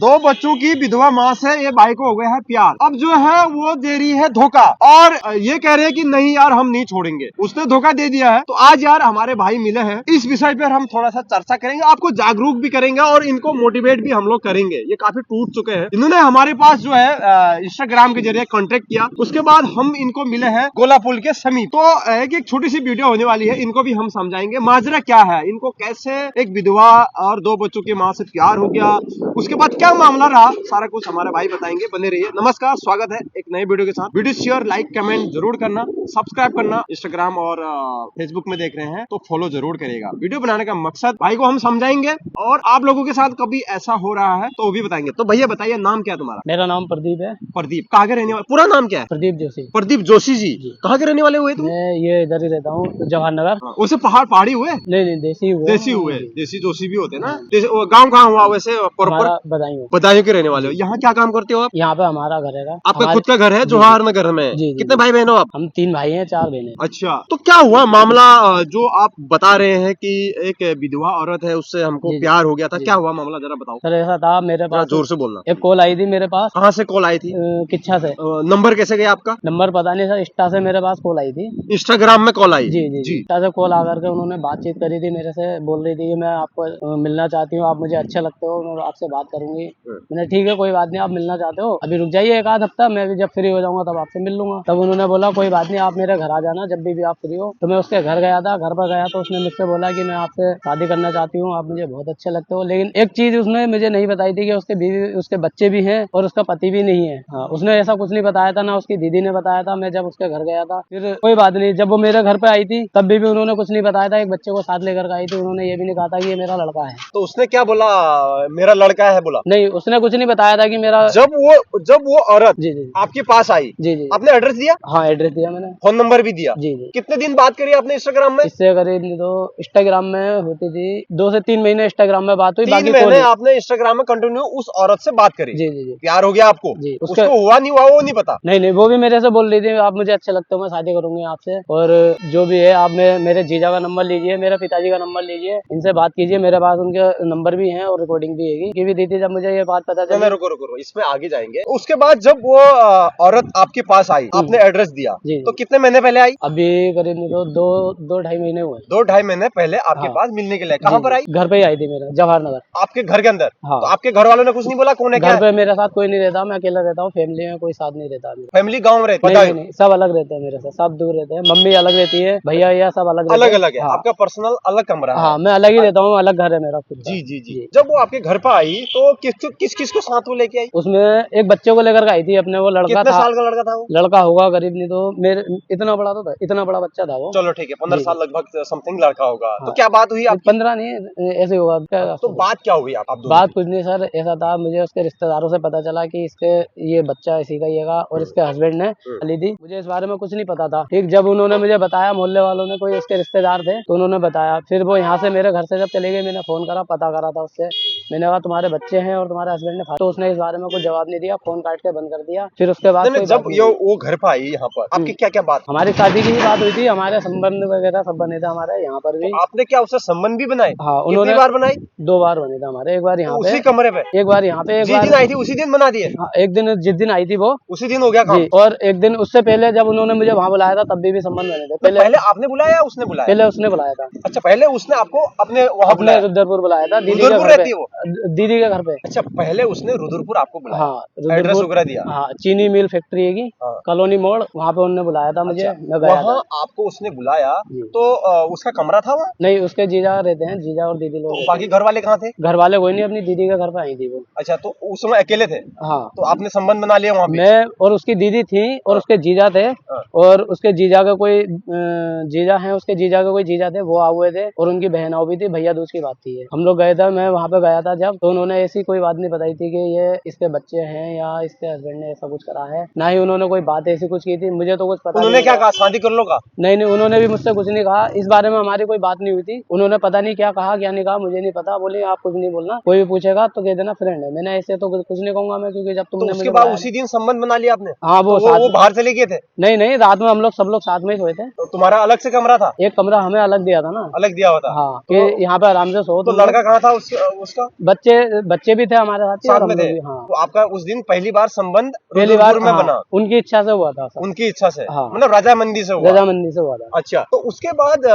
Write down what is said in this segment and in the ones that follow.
दो बच्चों की विधवा माँ से ये भाई को हो गया है प्यार। अब जो है वो दे रही है धोखा और ये कह रहे हैं कि नहीं यार हम नहीं छोड़ेंगे। उसने धोखा दे दिया है। तो आज यार हमारे भाई मिले हैं, इस विषय पर हम थोड़ा सा चर्चा करेंगे, आपको जागरूक भी करेंगे और इनको मोटिवेट भी हम लोग करेंगे। ये काफी टूट चुके हैं। इन्होंने हमारे पास जो है इंस्टाग्राम के जरिए कॉन्टेक्ट किया, उसके बाद हम इनको मिले हैं गोला पुल के समीप। तो एक छोटी सी वीडियो होने वाली है, इनको भी हम समझाएंगे माजरा क्या है, इनको कैसे एक विधवा और दो बच्चों की माँ से प्यार हो गया, उसके बाद क्या मामला रहा, सारा कुछ हमारे भाई बताएंगे। बने रहिए। नमस्कार, स्वागत है एक नए वीडियो के साथ। वीडियो शेयर लाइक कमेंट जरूर करना, सब्सक्राइब करना। इंस्टाग्राम और फेसबुक में देख रहे हैं तो फॉलो जरूर करेगा। वीडियो बनाने का मकसद भाई को हम समझाएंगे और आप लोगों के साथ कभी ऐसा हो रहा है तो वो भी बताएंगे। तो भैया बताइए, नाम क्या है तुम्हारा? मेरा नाम प्रदीप है। प्रदीप, कहाँ के रहने वाले? पूरा नाम क्या है? प्रदीप जोशी। प्रदीप जोशी जी, कहाँ के रहने वाले हुए तुम? मैं ये इधर ही रहता हूँ, जवाहर नगर। वैसे पहाड़ी हुए? नहीं, देसी हुए। देसी हुए, देसी जोशी भी होते ना। गाँव कहाँ हुआ वैसे? हमारा बदायूं। बदायूं के रहने वाले हो। यहाँ क्या काम करते हो आप? यहाँ पे हमारा घर है। आपका खुद का घर है जवाहर नगर में? कितने भाई बहन हो आप? हम 3 भाई हैं, 4 बहनें। अच्छा, तो क्या हुआ मामला जो आप बता रहे हैं कि एक विधवा औरत है उससे हमको प्यार हो गया था, क्या हुआ मामला जरा बताओ। सर ऐसा था, मेरे पास जोर से बोलना। एक कॉल आई थी मेरे पास। कहाँ से कॉल आई थी? किच्छा से। नंबर कैसे गया आपका? नंबर पता नहीं सर, इंस्टा से मेरे पास कॉल आई थी। इंस्टाग्राम में कॉल आई? जी। इंस्टा से कॉल आकर के उन्होंने बातचीत करी थी मेरे से, बोल रही थी कि मैं आपको मिलना चाहती हूँ, आप मुझे अच्छे लगते हो, मैं आपसे बात करूंगी। मैंने ठीक है कोई बात नहीं, आप मिलना चाहते हो अभी रुक जाइए एक आध हफ्ता, मैं भी जब फ्री हो जाऊंगा तब आपसे मिल लूंगा। तब उन्होंने बोला कोई बात नहीं, आप मेरे घर आ जाना जब भी आप फ्री हो। तो मैं उसके घर गया था। घर पर गया तो उसने मुझसे बोला कि मैं आपसे शादी करना चाहती हूँ, आप मुझे बहुत अच्छे लगते हो। लेकिन एक चीज उसने मुझे नहीं बताई थी कि उसके बीवी उसके बच्चे भी हैं और उसका पति भी नहीं है। हाँ, उसने ऐसा कुछ नहीं बताया था, ना उसकी दीदी ने बताया था। मैं जब उसके घर गया था, फिर कोई बात नहीं, जब वो मेरे घर पे आई थी तब भी उन्होंने कुछ नहीं बताया था। एक बच्चे को साथ लेकर आई थी, उन्होंने ये भी नहीं कहा था कि ये मेरा लड़का है। तो उसने क्या बोला? मेरा लड़का है बोला? नहीं, उसने कुछ नहीं बताया था कि मेरा। जब वो औरत जी आपके पास आई, जी आपने एड्रेस दिया? हाँ, एड्रेस दिया मैंने, फोन नंबर भी दिया। जी। कितने दिन बात करी आपने इंस्टाग्राम में? इससे करीब तो इंस्टाग्राम में होती थी 2 से 3 महीने इंस्टाग्राम में बात हुई। 3 महीने आपने इंस्टाग्राम में कंटिन्यू उस औरत से बात करी? जी। प्यार हो गया आपको? जी। उसको हुआ नहीं हुआ वो नहीं पता? नहीं, वो भी मेरे से बोल रही थी आप मुझे अच्छे लगते हो, मैं शादी करूंगी आपसे, और जो भी है आप मेरे जीजा का नंबर लीजिए, मेरे पिताजी का नंबर लीजिए, इनसे बात कीजिए, मेरे पास उनके नंबर भी है और रिकॉर्डिंग भी है की भी दी थी। जब मुझे ये बात पता चली। रुको, इसमें आगे जाएंगे। उसके बाद जब वो औरत आपके पास आई, आपने एड्रेस दिया, तो कितने महीने पहले आई? अभी करीब तो 2-2.5 महीने हुए। 2-2.5 महीने पहले आपके पास मिलने के लिए। कहाँ पर आई? घर पे ही आई थी मेरे, जवाहर नगर। आपके घर के अंदर? हाँ। तो आपके घर वालों ने कुछ नहीं बोला कौन है क्या? घर पे मेरे साथ कोई नहीं रहता, मैं अकेला रहता हूँ, फैमिली में कोई साथ नहीं रहता। फैमिली गाँव में रहती? नहीं, सब अलग रहते हैं मेरे से, सब दूर रहते हैं। मम्मी अलग रहती है, भैया सब अलग है। आपका पर्सनल अलग कमरा है? हाँ, मैं अलग ही रहता हूँ, अलग घर है मेरा खुद का। जी। जब वो आपके घर पर आई तो किस को साथ वो लेके आई? उसमें एक बच्चे को लेकर आई थी अपने, वो लड़का कितने था। साल का लड़का था वो? लड़का होगा करीब नहीं तो मेरे इतना बड़ा तो था, इतना बड़ा बच्चा था वो। चलो ठीक है, 15 साल लगभग समथिंग लड़का होगा। हाँ। तो क्या बात हुई? 15 नहीं, ऐसे होगा। तो बात क्या हुई आप बात कुछ नहीं सर, ऐसा था, मुझे उसके रिश्तेदारों से पता चला कि इसके ये बच्चा इसी का ही है और इसके हस्बैंड ने ली थी। मुझे इस बारे में कुछ नहीं पता था। ठीक, जब उन्होंने मुझे बताया, मोहल्ले वालों ने, कोई इसके रिश्तेदार थे तो उन्होंने बताया। फिर वो यहाँ से मेरे घर से जब चले गए, मैंने फोन करा, पता करा था उससे। मैंने कहा तुम्हारे बच्चे हैं और तुम्हारे हस्बैंड ने, तो उसने इस बारे में कुछ जवाब नहीं दिया, फोन काट के बंद कर दिया। फिर उसके बाद जब वो घर पर आई यहाँ पर, आपकी क्या क्या बात? हमारी शादी की ही बात हुई थी, हमारे संबंध वगैरह सब बने थे हमारे यहाँ पर भी। आपने क्या उससे संबंध भी बनाए? हाँ, उन्होंने बार बनाई? 2 बार बने थे हमारे, एक बार यहाँ पे, उसी कमरे पे, एक बार यहाँ पे, एक बार दिन आई थी उसी दिन बना दिए। एक दिन जिस दिन आई थी वो उसी दिन हो गया काम। और एक दिन उससे पहले जब उन्होंने मुझे वहाँ बुलाया था तब भी संबंध बने थे। पहले आपने बुलाया या उसने बुलाया? पहले उसने बुलाया था। अच्छा, पहले उसने आपको अपने वहाँ बुलाया? रुद्रपुर बुलाया था, दीदी के घर पे। अच्छा, पहले उसने रुद्रपुर आपको बुलाया? हाँ, एड्रेस वगैरह दिया? हाँ, चीनी मिल फैक्ट्री है कॉलोनी मोड़, वहाँ पे उन्होंने बुलाया था मुझे। मैं गया था। आपको उसने बुलाया तो उसका कमरा था वहाँ? नहीं, उसके जीजा रहते हैं, जीजा और दीदी लोग। बाकी घर वाले कहाँ थे? घर वाले कोई नहीं, अपनी दीदी के घर पे आई थी वो। अच्छा, तो उस समय अकेले थे? हाँ। तो आपने संबंध बना लिया वहाँ पे? मैं और उसकी दीदी थी और उसके जीजा थे, और उसके जीजा का कोई जीजा है, उसके जीजा के कोई जीजा थे, वो आए हुए थे, और उनकी बहन आई भी थी, भैया दूज की बात थी ये। हम लोग गए थे, मैं वहाँ पे गया था जब, तो उन्होंने ऐसी कोई बात नहीं बताई थी कि ये इसके बच्चे हैं या इसके हस्बैंड ने ऐसा कुछ करा है, ना ही उन्होंने कोई बात ऐसी कुछ की थी। मुझे तो कुछ पता। उन्होंने क्या कहा, शादी कर लो का? नहीं, उन्होंने भी मुझसे कुछ नहीं कहा, इस बारे में हमारी कोई बात नहीं हुई थी। उन्होंने पता नहीं क्या कहा क्या नहीं कहा, मुझे नहीं पता। बोले आप कुछ नहीं बोलना, कोई भी पूछेगा तो कह देना फ्रेंड है। मैंने ऐसे तो कुछ नहीं कहूंगा मैं, क्योंकि जब तुमने उसके बाद उसी दिन संबंध बना लिया आपने? हाँ, वो बाहर चले गए थे? नहीं, रात में हम लोग सब लोग साथ में ही सोए थे। तो तुम्हारा अलग से कमरा था? एक कमरा हमें अलग दिया था ना। अलग दिया होता? हाँ, कि यहाँ पे आराम से सो। तो लड़का कहाँ था उसका? बच्चे भी थे हमारे साथ ही और साथ हम में लोग थे। भी। हाँ, तो आपका उस दिन पहली बार संबंध पहली बार रुद्रपुर में हाँ, बना, उनकी इच्छा से हुआ था सब। उनकी इच्छा से, हाँ। मतलब रजामंदी से हुआ। रजामंदी से हुआ था। अच्छा, तो उसके बाद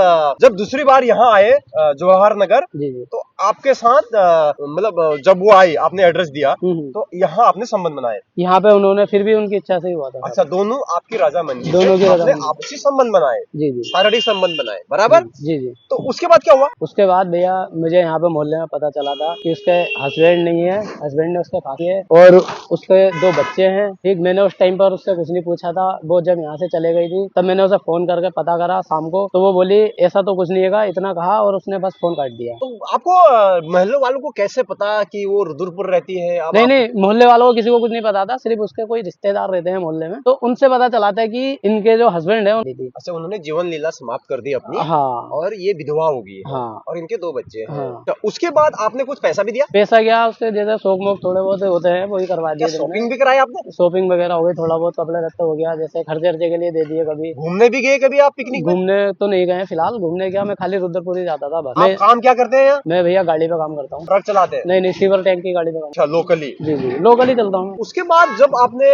जब दूसरी बार यहाँ आए जवाहर नगर, जी जी। तो आपके साथ मतलब जब वो आई, आपने एड्रेस दिया, तो यहाँ आपने संबंध बनाए। यहाँ पे उन्होंने फिर भी उनकी इच्छा से ही हुआ था। अच्छा, दोनों आपकी रजामंदी दोनों की से आपने रजामंदी। आपसी संबंध बनाए, जी जी शारीरिक संबंध बनाए, बराबर। जी जी। तो उसके बाद क्या हुआ? उसके बाद भैया मुझे यहाँ पे मोहल्ले में पता चला था कि उसके हस्बैंड नहीं है, हस्बैंड ने उसके फांसी है और उसके 2 बच्चे हैं। ठीक, मैंने उस टाइम पर उससे कुछ नहीं पूछा था। वो जब यहाँ से चले गई थी तब मैंने उसे फोन करके पता करा शाम को, तो वो बोली ऐसा तो कुछ नहीं है, इतना कहा और उसने बस फोन काट दिया। तो आपको मोहल्ले वालों को कैसे पता कि वो रुद्रपुर रहती है? अब नहीं नहीं, मोहल्ले वालों को किसी को कुछ नहीं पता था, सिर्फ उसके कोई रिश्तेदार रहते हैं मोहल्ले में, तो उनसे पता चला था कि इनके जो हस्बैंड है अच्छा, उन्होंने जीवन लीला समाप्त कर दी अपनी, हाँ और ये विधवा हो गई है, हाँ और इनके 2 बच्चे हैं। हाँ। तो उसके बाद आपने कुछ पैसा भी दिया? पैसा क्या, उसके जैसे शौक मोक थोड़े बहुत होते हैं वही करवा क्या दिए थे शॉपिंग मैंने। भी कराई आपने? शॉपिंग वगैरह हो गई, थोड़ा बहुत कपड़े लत्ते हो गया, जैसे खर्चे वर्चे के लिए दे दिए। कभी घूमने भी गए कभी आप पिकनिक में? घूमने तो नहीं गए फिलहाल, घूमने क्या, मैं खाली रुद्रपुर ही जाता था बस। आप काम क्या करते हैं यहाँ? मैं भैया गाड़ी पे काम करता हूँ। ट्रक चलाते हैं? नहीं नहीं, सीवर टैंक की गाड़ी पे काम। अच्छा, लोकली। जी जी, लोकल ही चलता हूँ। उसके बाद जब आपने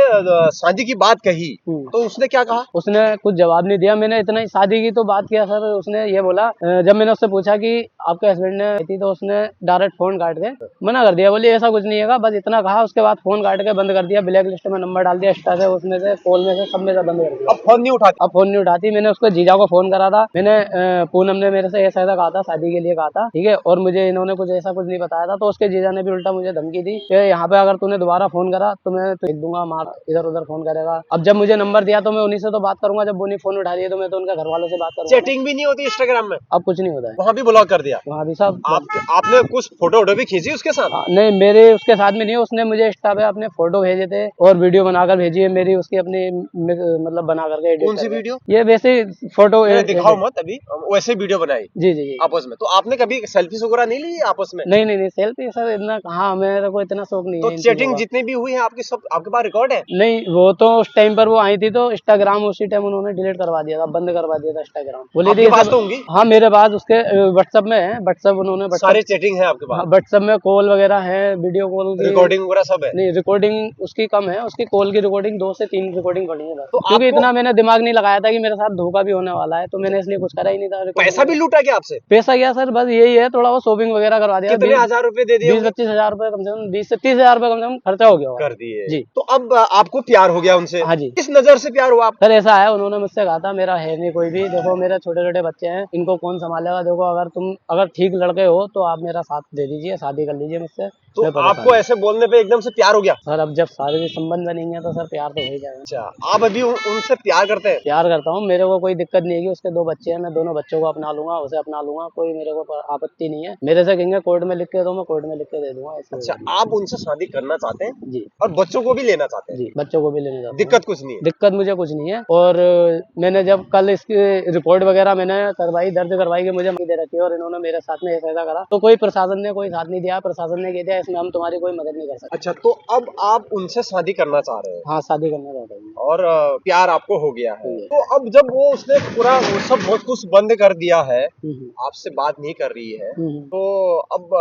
शादी की बात कही, तो उसने क्या कहा? उसने कुछ जवाब नहीं दिया। मैंने इतना ही शादी की तो बात किया सर, उसने ये बोला, जब मैंने उससे पूछा कि आपके हस्बैंड ने थी, तो उसने डायरेक्ट फोन काट के मना कर दिया, बोली ऐसा कुछ नहीं है, बस इतना कहा। उसके बाद फोन काट के बंद कर दिया, ब्लैक लिस्ट में नंबर डाल दिया, इंस्टा से, उसमें से, कॉल में से, सब में से बंद कर दिया। अब फोन नहीं उठाती? अब फोन नहीं उठाती। मैंने उसको जीजा को फोन करा था, मैंने पूनम ने मेरे से ऐसा कहा था, शादी के लिए कहा था, ठीक है, और मुझे इन्होंने कुछ ऐसा कुछ नहीं बताया था। तो उसके जीजा ने भी उल्टा मुझे धमकी दी कि यहाँ पे अगर तूने दोबारा फोन करा तो मैं तो दूंगा मार, इधर उधर फोन करेगा। अब जब मुझे नंबर दिया तो मैं उन्हीं से तो बात करूंगा, जब वो नहीं फोन उठा रही है तो मैं तो उनके घर वालों से बात करूंगा। चैटिंग भी नहीं होती इंस्टाग्राम में? अब कुछ नहीं होता है, वहाँ भी ब्लॉक कर दिया? वहाँ भी सब। आपने कुछ फोटो वोटो भी खींची उसके साथ? नहीं, मेरे उसके साथ में नहीं, उसने मुझे इंस्टा पे अपने फोटो भेजे थे और वीडियो बनाकर भेजी है मेरी, उसकी अपनी मतलब बना करके एडिट। कौन सी वीडियो? ये वैसे फोटो दिखाओ मत अभी, वैसे वीडियो बनाई जी जी जी आपस में। तो आपने कभी सेल्फी वगैरह नहीं ली आपस में? नहीं नहीं नहीं, सेल्फी सर इतना कहाँ, मेरे को इतना शौक नहीं तो है इन चैटिंग चीजों का। जितनी भी हुई है आपकी, सब आपके पास रिकॉर्ड है? नहीं, वो तो उस टाइम पर वो आई थी तो इंस्टाग्राम उसी टाइम उन्होंने डिलीट करवा दिया था, बंद करवा दिया था इंस्टाग्राम। बोली आपके थी पास तो होंगी? हाँ, मेरे पास उसके व्हाट्सएप में है, व्हाट्सएप उन्होंने सारे चैटिंग है आपके पास? व्हाट्सएप में कॉल वगैरह है, वीडियो कॉल की रिकॉर्डिंग वगैरह सब है? नहीं, रिकॉर्डिंग उसकी कम है, उसकी कॉल की रिकॉर्डिंग 2 से 3 रिकॉर्डिंग पड़ी है बस। तो क्योंकि आपको इतना मैंने दिमाग नहीं लगाया था कि मेरे साथ धोखा भी होने वाला है, तो मैंने इसलिए कुछ करा ही नहीं था। पैसा भी लूटा क्या आपसे? पैसा क्या सर, बस यही है, थोड़ा वो शॉपिंग वगैरह करवा दिया। कितने हजार रुपए दे दिए? 20-25 हजार रुपए कम से कम, 20 से 30 हजार रुपए कम से कम खर्चा हो गया होगा। कर दिए जी। तो अब आपको प्यार हो गया उनसे? हाँ जी। किस नजर से प्यार हुआ? सर ऐसा है, उन्होंने मुझसे कहा था मेरा है नहीं कोई भी, देखो मेरे छोटे छोटे बच्चे हैं, इनको कौन संभालेगा, देखो अगर ठीक लड़के हो तो आप मेरा साथ दे दीजिए, शादी कर लीजिए मुझसे। तो आपको ऐसे बोलने पे एकदम से प्यार हो गया? सर अब जब शारीरिक संबंध बनेंगे तो सर प्यार तो हो ही जाएगा। अच्छा, आप अभी उनसे प्यार करते हैं? प्यार करता हूँ, मेरे को कोई दिक्कत नहीं है कि उसके 2 बच्चे हैं, मैं दोनों बच्चों को अपना लूंगा, उसे अपना लूंगा, कोई मेरे को आपत्ति नहीं है। मेरे से कहेंगे कोर्ट में लिख के दो, मैं कोर्ट में लिख के दे दूंगा। अच्छा, आप उनसे शादी करना चाहते हैं जी, और बच्चों को भी लेना चाहते हैं? जी, बच्चों को भी लेने जाता हूँ। दिक्कत कुछ नहीं है? दिक्कत मुझे कुछ नहीं है। और मैंने जब कल इसकी रिपोर्ट वगैरह मैंने करवाई, दर्ज करवाई कि मुझे दे रखी है और इन्होंने मेरे साथ में ऐसा करा, तो कोई प्रशासन ने कोई साथ नहीं दिया। प्रशासन ने कह दिया इसमें हम तुम्हारी कोई मदद नहीं कर सकते। अच्छा, तो अब आप उनसे शादी करना चाह रहे हैं? हाँ, शादी करना चाहता हूँ। और प्यार आपको हो गया है, तो अब जब वो उसने पूरा वो सब बहुत कुछ बंद कर दिया है, आपसे बात नहीं कर रही है, तो अब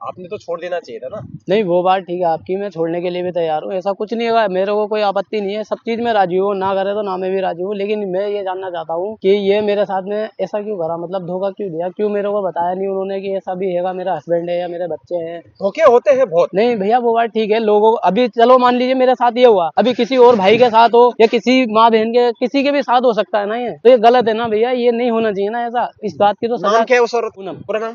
आपने तो छोड़ देना चाहिए था ना? नहीं, वो बात ठीक है आपकी, मैं छोड़ने के लिए भी तैयार हूँ, ऐसा कुछ नहीं है, मेरे को कोई आपत्ति नहीं है, सब चीज में राजी हूँ, ना करे तो ना मैं भी राजी हूँ। लेकिन मैं ये जानना चाहता हूँ कि ये मेरे साथ में ऐसा क्यों करा, मतलब धोखा क्यों दिया, क्यों मेरे को बताया नहीं उन्होंने कि ऐसा भी है, मेरा हस्बैंड है या मेरे बच्चे हैं। धोखे होते हैं बहुत। नहीं भैया, वो बात ठीक है, लोगों अभी चलो मान लीजिए मेरे साथ ये हुआ, अभी किसी और भाई के साथ हो या किसी माँ बहन के किसी के भी साथ हो सकता है ना, ये तो ये गलत है ना भैया, ये नहीं होना चाहिए ना ऐसा। इस बात की तो सजा। नाम क्या है उस औरत? पूनम। पूरा नाम?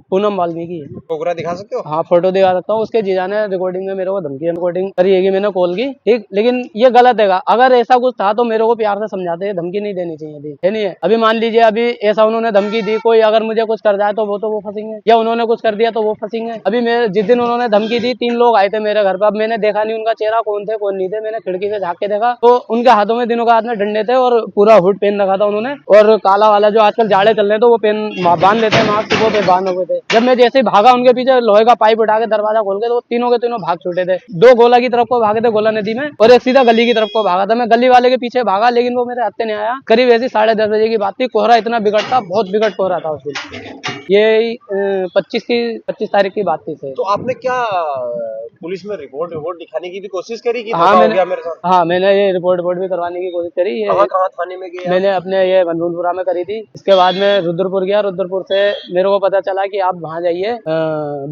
पूनम वाल्मीकि है। फोटो दिखा सकते हो? हाँ, फोटो दिखा सकता हूँ। उसके जीजा ने रिकॉर्डिंग में मेरे को धमकी रिकॉर्डिंग करी है कि मैंने कॉल की, ठीक, लेकिन ये गलत है। अगर ऐसा कुछ था तो मेरे को प्यार से समझाते, धमकी नहीं देनी चाहिए थी, है नहीं है? अभी मान लीजिए अभी ऐसा उन्होंने धमकी दी, कोई अगर मुझे कुछ कर जाए तो वो फंसेंगे, या उन्होंने कुछ कर दिया तो वो फंसेंगे। अभी मैं जिस दिन उन्होंने धमकी दी 3 लोग आए थे मेरे घर पर, अब मैंने देखा नहीं उनका चेहरा कौन थे कौन नहीं थे, मैंने खिड़की से झाँक के देखा तो उनके हाथों में दिनों के हाथ में डंडे थे और पूरा हुड पहन रखा था उन्होंने, और काला वाला जो आजकल जाड़े चल रहे तो वो पेन बांध लेते हैं मास्क, वो पे बांध हुए थे। जब मैं जैसे भागा उनके पीछे, लोहे का पाइप उठा के दरवाजा खोल के, तो तीनों के तीनों भाग छूटे थे। 2 गोला की तरफ को भागे थे, गोला नदी में, और एक सीधा गली की तरफ को भागा था। मैं गली वाले के पीछे भागा, लेकिन वो मेरे हत्थे नहीं आया। करीब ऐसी 10:30 बजे की बात थी, कोहरा इतना बिगड़ था, बहुत बिगड़ कोहरा था उस दिन। ये 25 तारीख तारीख की बात थी सर। तो आपने क्या पुलिस में रिपोर्ट दिखाने की भी कोशिश करी कि हाँ धोखा हो गया मेरे साथ? हाँ मैंने ये रिपोर्ट भी करवाने की कोशिश करी। ये कहाँ थाने में गए? मैंने अपने ये बनरूनपुरा में करी थी। इसके बाद में रुद्रपुर गया। रुद्रपुर से मेरे को पता चला कि आप वहाँ जाइए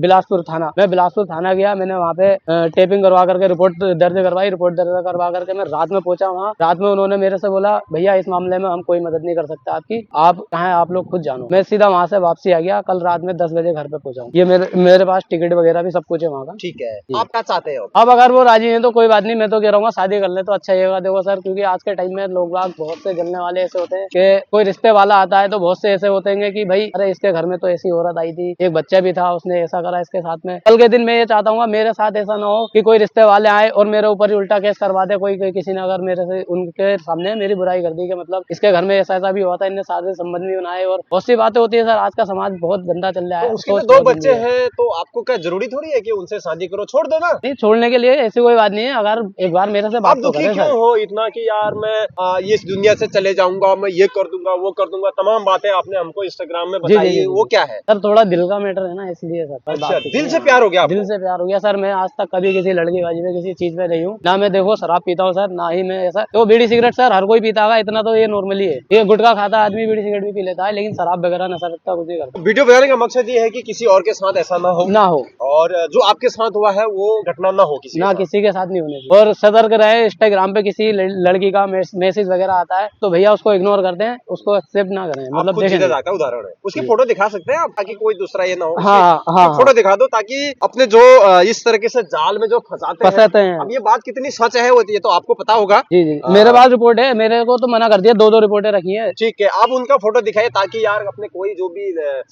बिलासपुर थाना। मैं बिलासपुर थाना गया। मैंने वहाँ पे टेपिंग करवा करके रिपोर्ट दर्ज करवाई। रिपोर्ट दर्ज करवा करके मैं रात में पहुंचा वहाँ। रात में उन्होंने मेरे से बोला भैया इस मामले में हम कोई मदद नहीं कर सकते आपकी, आप कहाँ आप लोग खुद जानो। मैं सीधा वहाँ से वापसी आ गया। कल रात में 10 बजे घर पे पहुंचा हूँ। ये मेरे पास टिकट वगैरह भी सब कुछ है वहाँ का। ठीक है, आप क्या चाहते हो? अब अगर वो राजी हैं तो कोई बात नहीं, मैं तो कह रहा हूँ शादी कर ले तो अच्छा ही होगा। देखो सर, क्योंकि आज के टाइम में लोग बाग बहुत से जलने वाले ऐसे होते हैं कि कोई रिश्ते वाला आता है तो बहुत से ऐसे होते हैं कि भाई अरे इसके घर में तो ऐसी औरत आई थी, एक बच्चा भी था, उसने ऐसा करा इसके साथ में। कल के दिन मैं ये चाहता हूँ मेरे साथ ऐसा ना हो कि कोई रिश्ते वाले आए और मेरे ऊपर ही उल्टा केस करवा दे। कोई किसी ने अगर मेरे से उनके सामने मेरी बुराई कर दी कि मतलब इसके घर में ऐसा भी हुआ था, इनने सारे संबंध भी बनाए, और बहुत सी बातें होती है सर। आज का समाज बहुत गंदा चल रहा है। तो उसके लिए 2 बच्चे हैं तो आपको क्या जरूरी थोड़ी है कि उनसे शादी करो? छोड़ दो ना। नहीं, छोड़ने के लिए ऐसी कोई बात नहीं है। अगर एक बार मेरे से बात आप तो दुखी करें क्यों सर। हो इतना कि यार मैं ये इस दुनिया से चले जाऊंगा, मैं ये कर दूंगा, वो कर दूंगा, तमाम बातें आपने हमको इंस्टाग्राम में जी, बताई, वो क्या है? सर थोड़ा दिल का मैटर है ना, इसलिए सर। अच्छा, दिल से प्यार हो गया आपको? दिल से प्यार हो गया सर। मैं आज तक कभी किसी लड़की बाजी में किसी चीज में नहीं हूँ ना। मैं देखो शराब पीता हूँ सर, ना ही मैं ऐसा। तो बीड़ी सिगरेट सर हर कोई पीता होगा, इतना तो ये नॉर्मली है। ये गुटखा खाता आदमी बीड़ी सिगरेट भी पी लेता है, लेकिन शराब वगैरह नशा रखता कुछ नहीं करता। वीडियो बनाने का मकसद ये है कि किसी और के साथ ऐसा ना हो, और जो आपके साथ हुआ है वो घटना ना हो किसी के साथ नहीं होने चाहिए। और सतर्क रहे। इंस्टाग्राम पे किसी लड़की का मैसेज वगैरह आता है तो भैया उसको इग्नोर कर दें, उसको एक्सेप्ट ना करें। मतलब का उदाहरण है, उसकी फोटो दिखा सकते हैं आप ताकि कोई दूसरा ये ना हो? हाँ, फोटो दिखा दो ताकि अपने जो इस तरीके से जाल में जो फंसाते हैं। अब ये बात कितनी सच है होती है तो आपको पता होगा। जी मेरे पास रिपोर्ट है। मेरे को तो मना कर दिया, 2 रिपोर्टें रखी है। ठीक है, आप उनका फोटो दिखाइए ताकि यार अपने कोई जो भी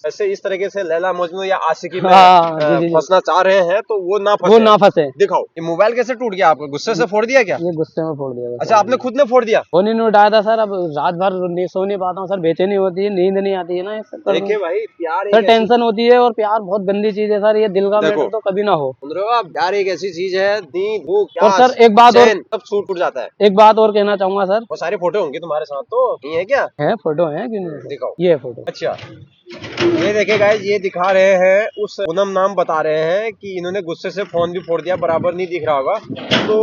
ऐसे इस तरीके से लैला मजनू या आशिकी में फंसना चाह रहे हैं तो वो ना फंसे। दिखाओ। ये मोबाइल कैसे टूट गया? आपको गुस्से से फोड़ दिया क्या? ये गुस्से में फोड़ दिया। अच्छा, आपने खुद ने फोड़ दिया? फोन ही नहीं उठाया था सर। अब रात भर सो नहीं पाता हूँ सर, बेचैनी होती है, नींद नहीं आती है ना। देखिए भाई, प्यार सर टेंशन होती है, और प्यार बहुत गंदी चीज है सर। ये दिल का मैटर तो कभी ना हो। सुन रहे हो आप? प्यार एक ऐसी चीज है, नींद, भूख, और सर एक बात और सब छूट जाता है। एक बात और कहना चाहूंगा सर। वो सारे फोटो होंगे तुम्हारे साथ तो नहीं है क्या? है, फोटो है क्यों नहीं? दिखाओ। ये फोटो। अच्छा, ये देखे गाइस, ये दिखा रहे हैं, उस पूनम नाम बता रहे हैं कि इन्होंने गुस्से से फोन भी फोड़ दिया। बराबर नहीं दिख रहा होगा तो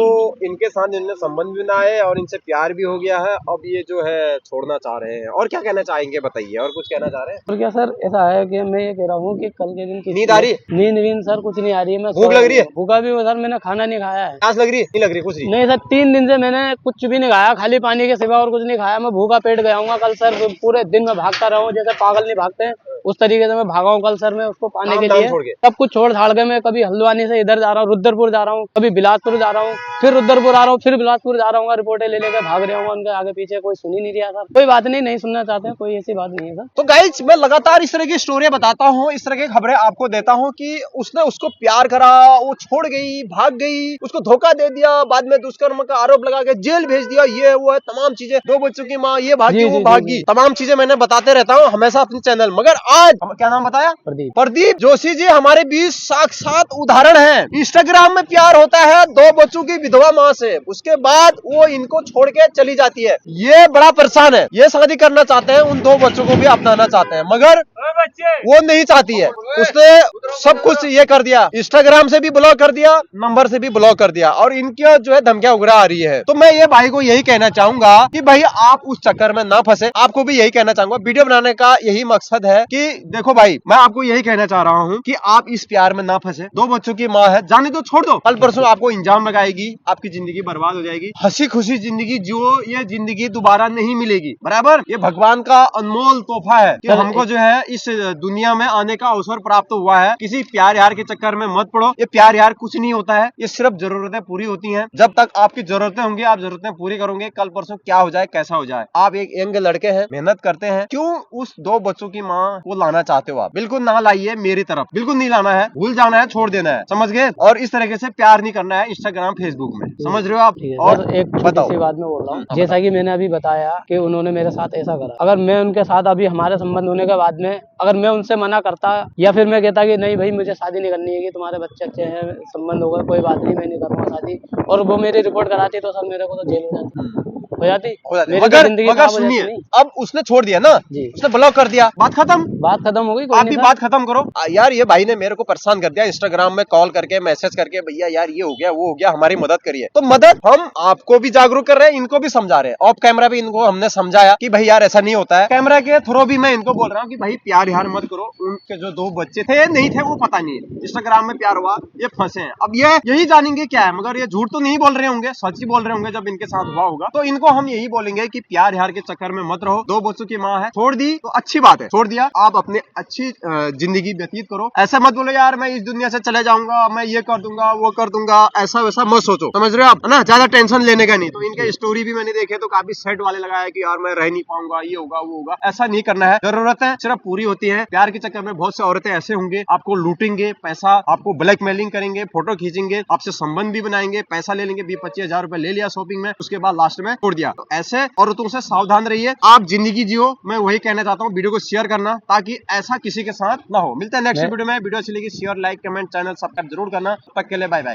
इनके साथ इन्होंने संबंध भी बनाए और इनसे प्यार भी हो गया है। अब ये जो है छोड़ना चाह रहे हैं। और क्या कहना चाहेंगे बताइए, और कुछ कहना चाह रहे हैं? और क्या सर, ऐसा है कि मैं ये कह रहा हूँ कि कल के दिन नींद आ रही है? नींद सर कुछ नहीं आ रही है। मैं भूख लग रही है? भूखा भी हूँ सर, मैंने खाना नहीं खाया है। प्यास लग रही है? नहीं लग रही? कुछ नहीं सर, 3 दिन से मैंने कुछ भी नहीं खाया, खाली पानी के सिवा और कुछ नहीं खाया। मैं भूखा पेट गया हूँ कल सर। पूरे दिन में भागता रहा हूँ, जैसे पागल नहीं भागते हैं उस तरीके से मैं भागा हूँ कल सर। मैं उसको पाने के लिए सब कुछ छोड़ छाड़ के मैं कभी हल्द्वानी से इधर जा रहा हूँ, रुद्रपुर जा रहा हूँ, कभी बिलासपुर जा रहा हूँ, फिर रुद्रपुर आ रहा हूँ, फिर बिलासपुर जा रहा हूँ। रिपोर्टें ले लेकर भाग रहा हूँ उनके आगे पीछे। कोई सुन ही नहीं रहा सर। कोई बात नहीं सुनना चाहते हैं, कोई ऐसी बात नहीं है सर। तो गाइस, मैं लगातार इस तरह की स्टोरी बताता हूँ, इस तरह की खबरें आपको देता हूँ कि उसने उसको प्यार करा, वो छोड़ गई, भाग गई, उसको धोखा दे दिया, बाद में दुष्कर्म का आरोप लगा के जेल भेज दिया, ये वो है तमाम चीजें। 2 बच्चों की माँ, ये भागी, वो भागी, तमाम चीजें मैंने बताते रहता हूँ हमेशा अपने चैनल। मगर आज क्या नाम बताया? प्रदीप जोशी जी हमारे बीच साक्षात उदाहरण है। इंस्टाग्राम में प्यार होता है 2 बच्चों की विधवा माँ से, उसके बाद वो इनको छोड़ के चली जाती है। ये बड़ा परेशान है, ये शादी करना चाहते हैं, उन 2 बच्चों को भी अपनाना चाहते हैं, मगर वो नहीं चाहती है। उसने सब कुछ ये कर दिया, इंस्टाग्राम से भी ब्लॉक कर दिया, नंबर से भी ब्लॉक कर दिया, और इनकी जो है धमकियां उगरा आ रही है। तो मैं ये भाई को यही कहना चाहूंगा कि भाई आप उस चक्कर में ना फंसे। आपको भी यही कहना चाहूंगा, वीडियो बनाने का यही मकसद है कि देखो भाई, मैं आपको यही कहना चाह रहा हूँ कि आप इस प्यार में ना फंसे। 2 बच्चों की माँ है, जाने दो, छोड़ दो। कल परसों आपको इंजाम लगाएगी, आपकी जिंदगी बर्बाद हो जाएगी। हंसी खुशी जिंदगी जो, ये जिंदगी दोबारा नहीं मिलेगी। बराबर, ये भगवान का अनमोल तोहफा है कि हमको जो है इस दुनिया में आने का अवसर प्राप्त हुआ है। किसी प्यार यार के चक्कर में मत पड़ो। ये प्यार यार कुछ नहीं होता है, ये सिर्फ जरूरतें पूरी होती हैं। जब तक आपकी जरूरतें होंगी, आप जरूरतें पूरी करोगे, कल परसों क्या हो जाए, कैसा हो जाए। आप एक यंग लड़के हैं, मेहनत करते हैं, क्यों उस 2 बच्चों की माँ को लाना चाहते हो? आप बिल्कुल ना लाइए, मेरी तरफ बिल्कुल नहीं लाना है, भूल जाना है, छोड़ देना है, समझ गए? और इस तरीके से प्यार नहीं करना है इंस्टाग्राम फेसबुक में। समझ रहे हो आप। ठीक है और सर, एक छोटी बताओ। सी बात मैं बोल रहा हूँ, जैसा कि मैंने अभी बताया कि उन्होंने मेरे साथ ऐसा करा, अगर मैं उनके साथ अभी हमारे संबंध होने के बाद में अगर मैं उनसे मना करता या फिर मैं कहता कि नहीं भाई मुझे शादी नहीं करनी है, कि तुम्हारे बच्चे अच्छे हैं, संबंध होगा, कोई बात नहीं, मैं नहीं करूंगा शादी, और वो मेरी रिपोर्ट कराती तो सर मेरे को तो जेल हो जाती, हो जाते। मेरी तो मगर जिंदगी मगर खराब हो जाती सुनिए, नहीं अब उसने छोड़ दिया ना, जी। उसने ब्लॉक कर दिया, बात खत्म। बात खत्म हो गई, कोई आप नहीं भी सर। बात खत्म करो। यार ये भाई ने मेरे को परेशान कर दिया, इंस्टाग्राम में कॉल करके मैसेज करके, भैया यार ये हो गया वो हो गया, हमारी मदद करिए। तो मदद हम आपको भी जागरूक कर रहे हैं, इनको भी समझा रहे हैं, ऑफ कैमरा भी इनको हमने समझाया कि भाई यार ऐसा नहीं होता है। कैमरा के थ्रू भी मैं इनको बोल रहा हूँ कि भाई प्यार यार मत करो। उनके जो 2 बच्चे थे नहीं थे वो पता नहीं है, इंस्टाग्राम में प्यार हुआ, ये फंसे हैं। अब ये यही जानेंगे क्या है, मगर ये झूठ तो नहीं बोल रहे होंगे, सच ही बोल रहे होंगे जब इनके साथ हुआ होगा। तो इनको हम यही बोलेंगे कि प्यार यार के चक्कर में मत रहो। 2 बच्चों की माँ है, छोड़ दी तो अच्छी बात है, छोड़ दिया, आप अपने अच्छी जिंदगी व्यतीत करो। ऐसा मत बोलो यार मैं इस दुनिया से चले जाऊंगा, मैं ये कर दूंगा वो कर दूंगा, ऐसा वैसा मत सोचो, समझ रहे हो आप, है ना। ज्यादा टेंशन लेने का नहीं। तो इनके स्टोरी भी मैंने देखे तो काफी सेट वाले लगाया कि यार मैं रह नहीं पाऊंगा, ये होगा वो होगा, ऐसा नहीं करना है। जरूरत है सिर्फ पूरी होती है। प्यार के चक्कर में बहुत से औरतें ऐसे होंगे, आपको लूटेंगे, पैसा आपको ब्लैकमेलिंग करेंगे, फोटो खींचेंगे, आपसे संबंध भी बनाएंगे, पैसा ले लेंगे, 20-25 हजार रुपए ले लिया शॉपिंग में, उसके बाद लास्ट में छोड़ दिया। तो ऐसे औरतों से सावधान रहिए, आप जिंदगी जियो। मैं वही कहना चाहता हूँ, वीडियो को शेयर करना ताकि ऐसा किसी के साथ ना हो। मिलता है नेक्स्ट वीडियो में। वीडियो अच्छी लगी share like comment channel subscribe जरूर करना। तब तक के लिए बाय बाय।